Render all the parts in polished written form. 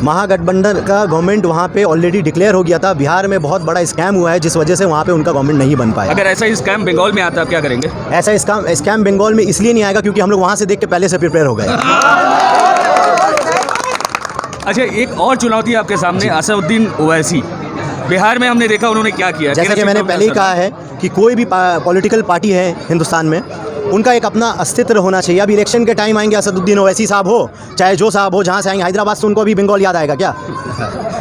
महागठबंधन का गवर्नमेंट वहाँ पे ऑलरेडी डिक्लेयर हो गया था। बिहार में बहुत बड़ा स्कैम हुआ है जिस वजह से वहाँ पे उनका गवर्नमेंट नहीं बन पाया। अगर ऐसा स्कैम बंगाल में आता है आप क्या करेंगे? ऐसा स्कैम बंगाल में इसलिए नहीं आएगा क्योंकि हम लोग वहाँ से देख के पहले से प्रिपेयर हो गए। अच्छा, एक और चुनौती आपके सामने, असदुद्दीन ओवैसी। बिहार में हमने देखा उन्होंने क्या किया। जैसा कि मैंने पहले ही कहा है कि कोई भी पॉलिटिकल पार्टी है हिंदुस्तान में, उनका एक अपना अस्तित्व होना चाहिए। अब इलेक्शन के टाइम आएंगे, असदुद्दीन ओवैसी साहब हो चाहे जो साहब हो, जहाँ से आएंगे हैदराबाद से, उनको अभी बंगाल याद आएगा क्या?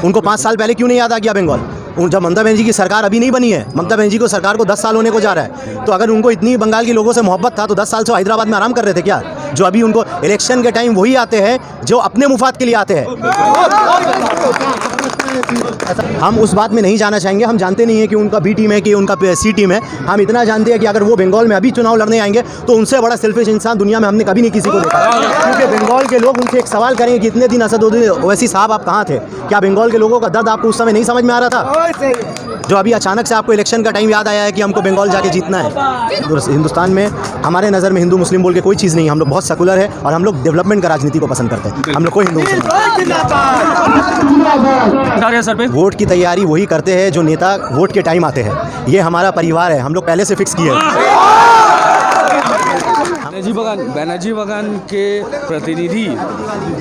उनको 5 साल पहले क्यों नहीं याद आ गया बंगाल? जब ममता बनर्जी की सरकार अभी नहीं बनी है, ममता बनर्जी को सरकार को 10 साल होने को जा रहा है, तो अगर उनको इतनी बंगाल के लोगों से मोहब्बत था तो 10 साल से हैदराबाद में आराम कर रहे थे क्या? जो अभी उनको इलेक्शन के टाइम वही आते हैं जो अपने मुफाद के लिए आते हैं। हम उस बात में नहीं जाना चाहेंगे। हम जानते नहीं है कि उनका बी टीम है कि उनका सी टीम है। हम इतना जानते हैं कि अगर वो बंगाल में अभी चुनाव लड़ने आएंगे तो उनसे बड़ा सेल्फिश इंसान दुनिया में हमने कभी नहीं किसी को देखा। क्योंकि बंगाल के लोग उनसे एक सवाल करेंगे कि इतने दिन असदुद्दीन ओवैसी साहब आप कहाँ थे? क्या बंगाल के लोगों का दर्द आपको उस समय नहीं समझ में आ रहा था? जो अभी अचानक से आपको इलेक्शन का टाइम याद आया है कि हमको बंगाल जाके जीतना है। हिंदुस्तान में हमारे नज़र में हिंदू मुस्लिम बोल के कोई चीज़ नहीं है। हम लोग बहुत सेकुलर है और हम लोग डेवलपमेंट का राजनीति को पसंद करते हैं। हम लोग कोई हिंदू मुस्लिम सर पे वोट की तैयारी वही करते हैं जो नेता वोट के टाइम आते हैं। ये हमारा परिवार है, हम लोग पहले से फिक्स किए हैं। बनर्जी बागान के प्रतिनिधि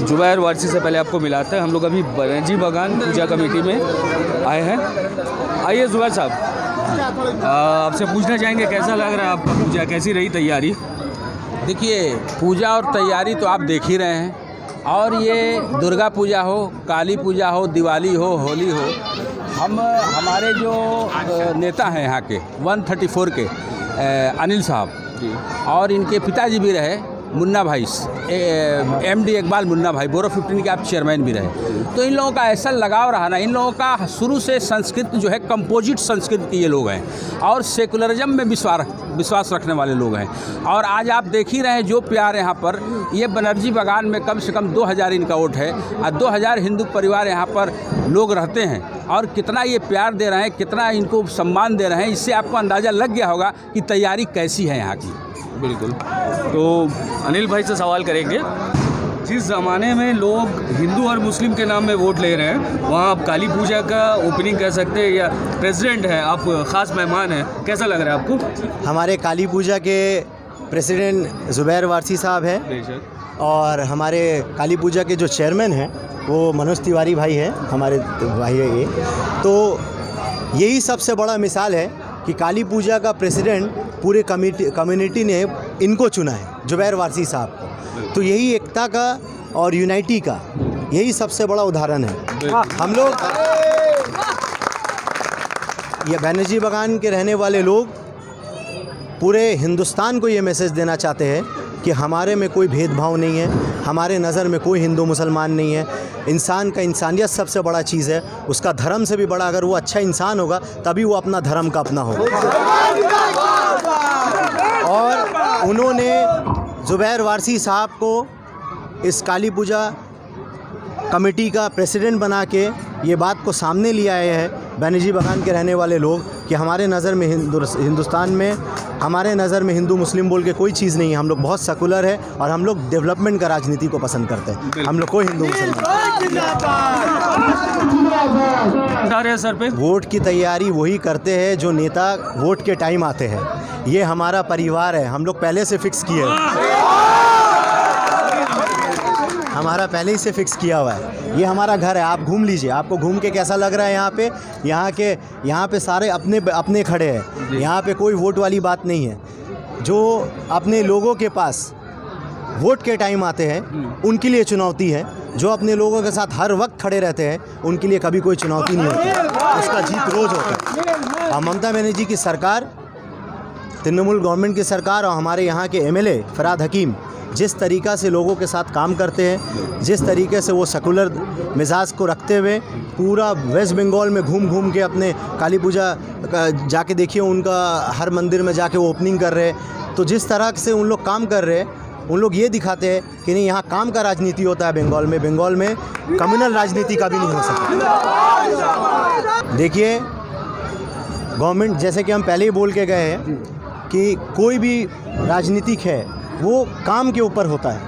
जुबैर वारसी से पहले आपको मिलाते हैं। हम लोग अभी बनर्जी बागान पूजा कमेटी में आए हैं। आइए जुबैर साहब, आपसे पूछना चाहेंगे कैसा लग रहा है आपका पूजा, कैसी रही तैयारी? देखिए, पूजा और तैयारी तो आप देख ही रहे हैं, और ये दुर्गा पूजा हो, काली पूजा हो, दिवाली हो, होली हो, हमारे जो नेता हैं यहाँ के 134 के अनिल साहब, और इनके पिताजी भी रहे मुन्ना भाई, MD इकबाल मुन्ना भाई, बोरो 15 के आप चेयरमैन भी रहे। तो इन लोगों का ऐसा लगाव रहा ना, इन लोगों का शुरू से संस्कृत जो है कंपोजिट संस्कृत के ये लोग हैं और सेकुलरिज्म में विश्वास रखने वाले लोग हैं। और आज आप देख ही रहे हैं जो प्यार यहाँ पर, ये बनर्जी बागान में कम से कम 2000 इनका वोट है और 2000 हिंदू परिवार यहाँ पर लोग रहते हैं, और कितना ये प्यार दे रहे हैं, कितना इनको सम्मान दे रहे हैं। इससे आपको अंदाज़ा लग गया होगा कि तैयारी कैसी है यहाँ की। बिल्कुल। तो अनिल भाई से सवाल करेंगे, जिस ज़माने में लोग हिंदू और मुस्लिम के नाम में वोट ले रहे हैं, वहाँ आप काली पूजा का ओपनिंग कर सकते हैं, या प्रेसिडेंट हैं आप, ख़ास मेहमान हैं, कैसा लग रहा है आपको? हमारे काली पूजा के प्रेसिडेंट जुबैर वारसी साहब हैं, और हमारे काली पूजा के जो चेयरमैन हैं वो मनोज तिवारी भाई हैं, हमारे भाई है ये। तो यही सबसे बड़ा मिसाल है कि काली पूजा का प्रेसिडेंट पूरे कम्युनिटी ने इनको चुना है, जुबैर वारसी साहब को। तो यही एकता का और यूनाइटी का यही सबसे बड़ा उदाहरण है। हम लोग ये बनर्जी बागान के रहने वाले लोग पूरे हिंदुस्तान को ये मैसेज देना चाहते हैं कि हमारे में कोई भेदभाव नहीं है, हमारे नज़र में कोई हिंदू मुसलमान नहीं है। इंसान का इंसानियत सबसे बड़ा चीज़ है, उसका धर्म से भी बड़ा अगर वो अच्छा इंसान होगा तभी वो अपना धर्म का अपना होगा। और उन्होंने जुबैर वारसी साहब को इस काली पूजा कमेटी का प्रेसिडेंट बना के ये बात को सामने ले आए हैं बनर्जी बागान के रहने वाले लोग कि हमारे नज़र में हिंदुस्तान में हमारे नज़र में हिंदू मुस्लिम बोल के कोई चीज़ नहीं है। हम लोग बहुत सेकुलर है और हम लोग डेवलपमेंट का राजनीति को पसंद करते हैं। हम लोग कोई हिंदू मुसलमान। सर पे वोट की तैयारी वही करते हैं जो नेता वोट के टाइम आते हैं। ये हमारा परिवार है, हम लोग पहले से फिक्स किए हैं, हमारा पहले ही से फिक्स किया हुआ है। ये हमारा घर है, आप घूम लीजिए, आपको घूम के कैसा लग रहा है? यहाँ पे सारे अपने खड़े हैं, यहाँ पे कोई वोट वाली बात नहीं है। जो अपने लोगों के पास वोट के टाइम आते हैं उनके लिए चुनौती है, जो अपने लोगों के साथ हर वक्त खड़े रहते हैं उनके लिए कभी कोई चुनौती नहीं होती, उसका जीत रोज़ होता है। ममता बनर्जी की सरकार, तृणमूल गवर्नमेंट की सरकार और हमारे यहाँ के MLA फराद हकीम जिस तरीक़ा से लोगों के साथ काम करते हैं, जिस तरीके से वो सेकुलर मिजाज को रखते हुए पूरा वेस्ट बंगाल में घूम घूम के अपने काली पूजा जाके देखिए, उनका हर मंदिर में जाके वो ओपनिंग कर रहे हैं। तो जिस तरह से उन लोग काम कर रहे हैं, उन लोग ये दिखाते हैं कि नहीं, यहाँ काम का राजनीति होता है बंगाल में कम्युनल राजनीति का भी नहीं हो सकता। देखिए, गवर्नमेंट, जैसे कि हम पहले ही बोल के गए हैं कि कोई भी राजनीतिक है वो काम के ऊपर होता है।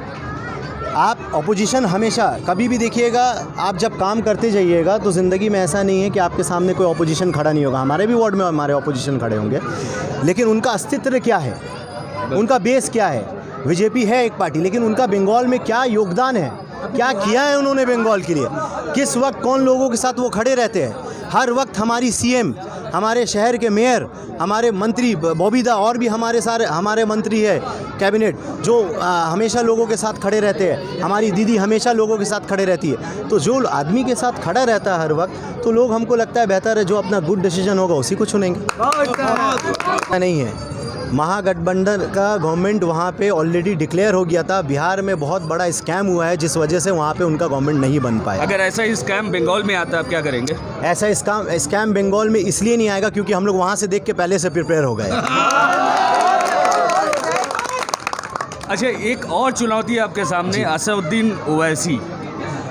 आप अपोजिशन हमेशा कभी भी देखिएगा, आप जब काम करते जाइएगा तो ज़िंदगी में ऐसा नहीं है कि आपके सामने कोई अपोजिशन खड़ा नहीं होगा। हमारे भी वार्ड में हमारे अपोजिशन खड़े होंगे, लेकिन उनका अस्तित्व क्या है, उनका बेस क्या है। बीजेपी है एक पार्टी, लेकिन उनका बंगाल में क्या योगदान है, क्या किया है उन्होंने बंगाल के लिए, किस वक्त कौन लोगों के साथ वो खड़े रहते हैं। हर वक्त हमारी सीएम, हमारे शहर के मेयर, हमारे मंत्री बॉबीदा और भी हमारे मंत्री है कैबिनेट जो हमेशा लोगों के साथ खड़े रहते हैं। हमारी दीदी हमेशा लोगों के साथ खड़े रहती है। तो जो आदमी के साथ खड़ा रहता है हर वक्त, तो लोग, हमको लगता है बेहतर है जो अपना गुड डिसीजन होगा उसी को चुनेंगे। नहीं है, महागठबंधन का गवर्नमेंट वहाँ पे ऑलरेडी डिक्लेयर हो गया था। बिहार में बहुत बड़ा स्कैम हुआ है जिस वजह से वहाँ पे उनका गवर्नमेंट नहीं बन पाया। अगर ऐसा ही स्कैम बंगाल में आता है आप क्या करेंगे? ऐसा स्कैम बंगाल में इसलिए नहीं आएगा क्योंकि हम लोग वहाँ से देख के पहले से प्रिपेयर हो गए। अच्छा, एक और चुनौती आपके सामने, असदुद्दीन ओवैसी।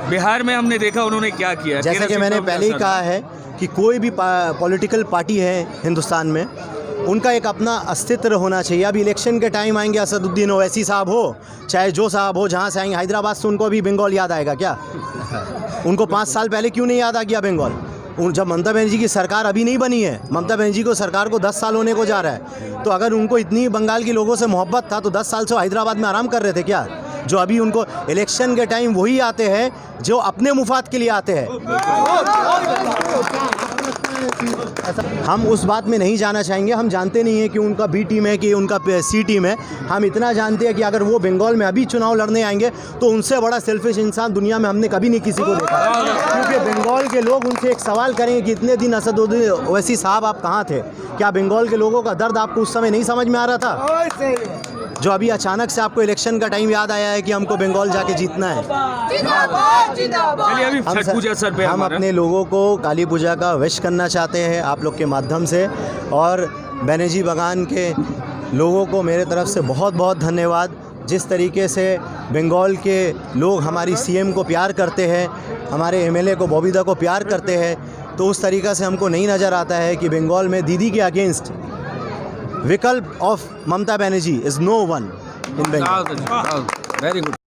बिहार में हमने देखा उन्होंने क्या किया। जैसा कि मैंने पहले ही कहा है कि कोई भी पॉलिटिकल पार्टी है हिंदुस्तान में, उनका एक अपना अस्तित्व होना चाहिए। अब इलेक्शन के टाइम आएंगे, असदुद्दीन ओवैसी साहब हो, चाहे जो साहब हो, जहाँ से आएंगे, हैदराबाद से उनको अभी बंगाल याद आएगा क्या? उनको 5 साल पहले क्यों नहीं याद आ गया बंगाल? जब ममता बनर्जी की सरकार अभी नहीं बनी है, ममता बनर्जी को सरकार को 10 साल होने को जा रहा है, तो अगर उनको इतनी बंगाल के लोगों से मोहब्बत था तो 10 साल से हैदराबाद में आराम कर रहे थे क्या? जो अभी उनको इलेक्शन के टाइम वही आते हैं जो अपने मुफाद के लिए आते हैं। हम उस बात में नहीं जाना चाहेंगे। हम जानते नहीं हैं कि उनका बी टीम है कि उनका सी टीम है। हम इतना जानते हैं कि अगर वो बंगाल में अभी चुनाव लड़ने आएंगे तो उनसे बड़ा सेल्फिश इंसान दुनिया में हमने कभी नहीं किसी को देखा। क्योंकि बंगाल के लोग उनसे एक सवाल करेंगे कि इतने दिन असदुद्दीन ओवैसी साहब आप कहाँ थे? क्या बंगाल के लोगों का दर्द आपको उस समय नहीं समझ में आ रहा था? जो अभी अचानक से आपको इलेक्शन का टाइम याद आया है कि हमको बंगाल जाके जीतना है। हम अपने लोगों को काली पूजा का विश करना चाहते हैं आप लोग के माध्यम से, और बनर्जी बागान के लोगों को मेरे तरफ से बहुत बहुत धन्यवाद। जिस तरीके से बंगाल के लोग हमारी सीएम को प्यार करते हैं, हमारे एमएलए को बॉबीदा को प्यार करते हैं, तो उस तरीक़ा से हमको नहीं नज़र आता है कि बंगाल में दीदी के अगेंस्ट विकल्प of Mamata Banerjee is no one in Bengal. Very good.